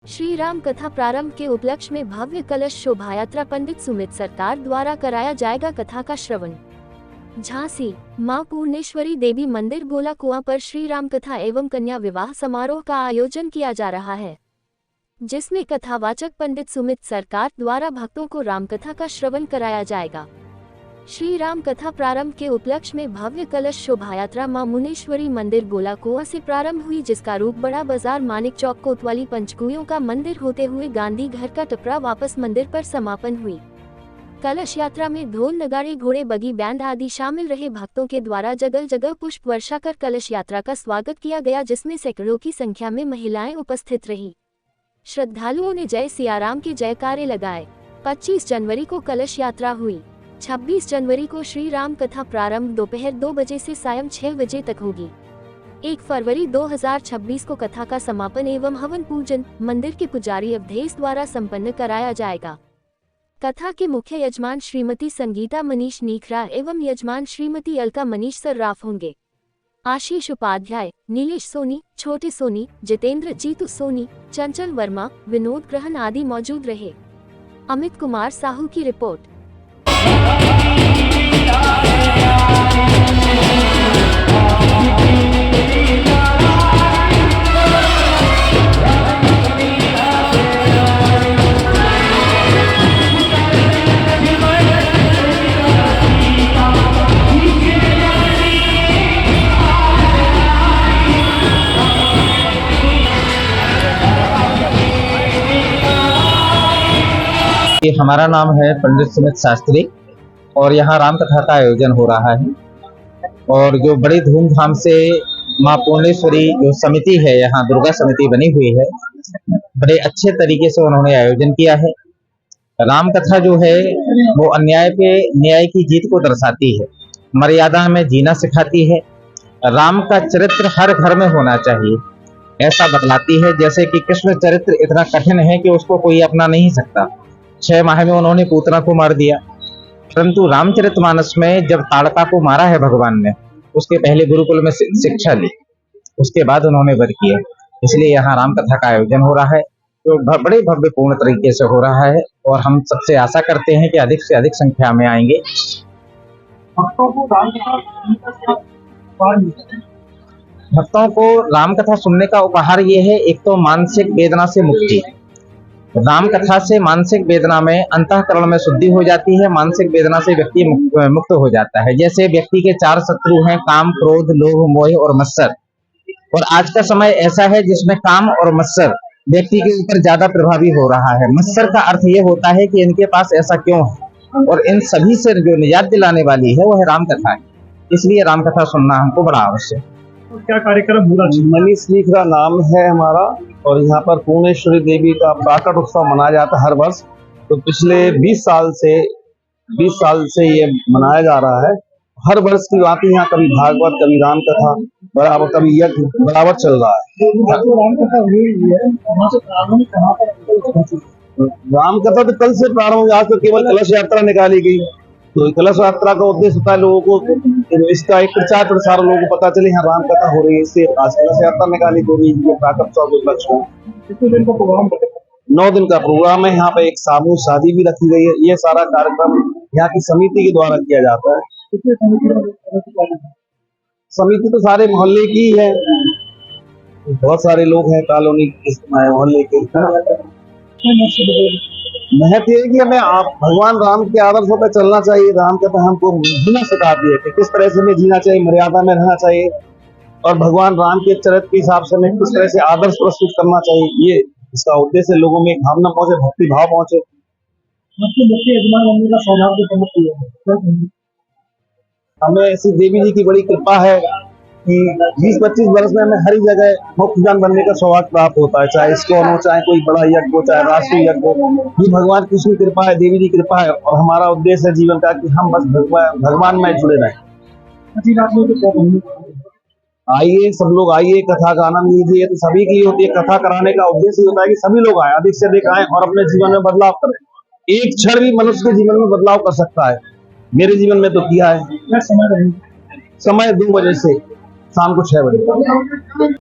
श्री राम कथा प्रारंभ के उपलक्ष्य में भव्य कलश शोभा यात्रा पंडित सुमित सरकार द्वारा कराया जाएगा कथा का श्रवण। झांसी मां पूर्णेश्वरी देवी मंदिर गोला कुआं पर श्री राम कथा एवं कन्या विवाह समारोह का आयोजन किया जा रहा है, जिसमें कथावाचक पंडित सुमित सरकार द्वारा भक्तों को रामकथा का श्रवण कराया जाएगा। श्री राम कथा प्रारंभ के उपलक्ष्य में भव्य कलश शोभा यात्रा मां मुनेश्वरी मंदिर गोला कुआं से प्रारंभ हुई, जिसका रूप बड़ा बाजार, मानिक चौक, कोतवाली, पंचकुइयों का मंदिर होते हुए गांधी घर का टपरा वापस मंदिर पर समापन हुई। कलश यात्रा में ढोल, नगाड़े, घोड़े, बगी, बैंड आदि शामिल रहे। भक्तों के द्वारा जगह जगह पुष्प वर्षा कर कलश यात्रा का स्वागत किया गया, जिसमें सैकड़ों की संख्या में महिलाएं उपस्थित रही। श्रद्धालुओं ने जय सियाराम के जयकारे लगाए। 25 जनवरी को कलश यात्रा हुई। 26 जनवरी को श्री राम कथा प्रारंभ दोपहर 2 बजे से सायं 6 बजे तक होगी। 1 फरवरी 2026 को कथा का समापन एवं हवन पूजन मंदिर के पुजारी अवधेश द्वारा संपन्न कराया जाएगा। कथा के मुख्य यजमान श्रीमती संगीता मनीष नीखरा एवं यजमान श्रीमती अलका मनीष सर्राफ होंगे। आशीष उपाध्याय, नीलेश सोनी, छोटे सोनी, जितेंद्र, जीतू सोनी, चंचल वर्मा, विनोद ग्रहण आदि मौजूद रहे। अमित कुमार साहू की रिपोर्ट। हमारा नाम है पंडित सुमित शास्त्री और यहाँ राम कथा का आयोजन हो रहा है और जो बड़ी धूमधाम से माँ पूर्णेश्वरी जो समिति है, यहाँ दुर्गा समिति बनी हुई है, बड़े अच्छे तरीके से उन्होंने आयोजन किया है। राम कथा जो है वो अन्याय पे न्याय की जीत को दर्शाती है, मर्यादा में जीना सिखाती है। राम का चरित्र हर घर में होना चाहिए ऐसा बतलाती है। जैसे कि कृष्ण चरित्र इतना कठिन है कि उसको कोई अपना नहीं सकता। 6 माह में उन्होंने पूतना को मार दिया, परंतु रामचरितमानस में जब ताड़का को मारा है भगवान ने, उसके पहले गुरुकुल में शिक्षा ली, उसके बाद उन्होंने वध किया। इसलिए यहाँ राम कथा का आयोजन हो रहा है, जो बड़े भव्य पूर्ण तरीके से हो रहा है और हम सबसे आशा करते हैं कि अधिक से अधिक संख्या में आएंगे। भक्तों को राम कथा सुनने का उपहार ये है, एक तो मानसिक वेदना से मुक्ति। राम कथा से मानसिक वेदना में अंतःकरण में शुद्धि हो जाती है, मानसिक वेदना से व्यक्ति मुक्त हो जाता है। जैसे व्यक्ति के 4 शत्रु हैं, काम, क्रोध, लोभ, मोह और मत्सर। और आज का समय ऐसा है जिसमें काम और मत्सर व्यक्ति के ऊपर ज्यादा प्रभावी हो रहा है। मत्सर का अर्थ ये होता है कि इनके पास ऐसा क्यों है, और इन सभी से जो निजात दिलाने वाली है वो है राम कथा है। इसलिए राम कथा सुनना हमको बड़ा आवश्यक है। तो क्या कार्यक्रम होगा? मनीष नीखरा नाम है हमारा और यहाँ पर पूर्णेश्वरी देवी का प्राकट उत्सव मनाया जाता है हर वर्ष। तो पिछले 20 साल से ये मनाया जा रहा है। हर वर्ष की बात यहाँ कभी भागवत, कभी राम कथा, बराबर कभी यज्ञ बराबर चल रहा है। राम कथा हुई है, वहाँ से प्रारंभ कहाँ पर? राम कथा तो कल से प्रारंभ हुई, आज तो केवल कलश यात्रा निकाली गई। तो कलश यात्रा का उद्देश्य होता है लोगों को इसका एक प्रचार प्रसार, लोगों को पता चले यहाँ राम कथा हो रही है, इससे आज कलश यात्रा निकाली गई। ये प्राकट उत्सव के उपलक्ष्य में कितने दिन का प्रोग्राम? 9 दिन का प्रोग्राम है। यहाँ पे एक सामूहिक शादी भी रखी गई है। ये सारा कार्यक्रम यहाँ की समिति के द्वारा किया जाता है। कितने समिति तो सारे मोहल्ले की है, बहुत सारे लोग हैं कॉलोनी मोहल्ले के। महत्व ये कि हमें भगवान राम के आदर्शों पर चलना चाहिए। राम कथा हमको जीना सिखाती है कि किस तरह से हमें जीना चाहिए, मर्यादा में रहना चाहिए, और भगवान राम के चरित्र के हिसाब से हमें किस तरह से आदर्श प्रस्तुत करना चाहिए। ये इसका उद्देश्य लोगों में भावना पहुंचे, भक्ति भाव पहुंचे। हमें ऐसी देवी जी की बड़ी कृपा है कि 20-25 वर्ष में हमें हर जगह मुक्तदान बनने का सौभाग्य प्राप्त होता है, चाहे इसको हो, चाहे कोई बड़ा यज्ञ हो, चाहे राष्ट्रीय यज्ञ हो। ये भगवान कृष्ण की कृपा है, देवी जी की कृपा है, और हमारा उद्देश्य है जीवन का कि हम बस भगवान में जुड़े रहें। आइए सब लोग, आइए कथा का आनंद लीजिए। तो सभी की होती है, कथा कराने का उद्देश्य होता है कि सभी लोग आए, अधिक से अधिक आए और अपने जीवन में बदलाव करें। एक क्षण भी मनुष्य के जीवन में बदलाव कर सकता है। मेरे जीवन में तो किया है। समय 2 बजे से शाम को 6 बजे।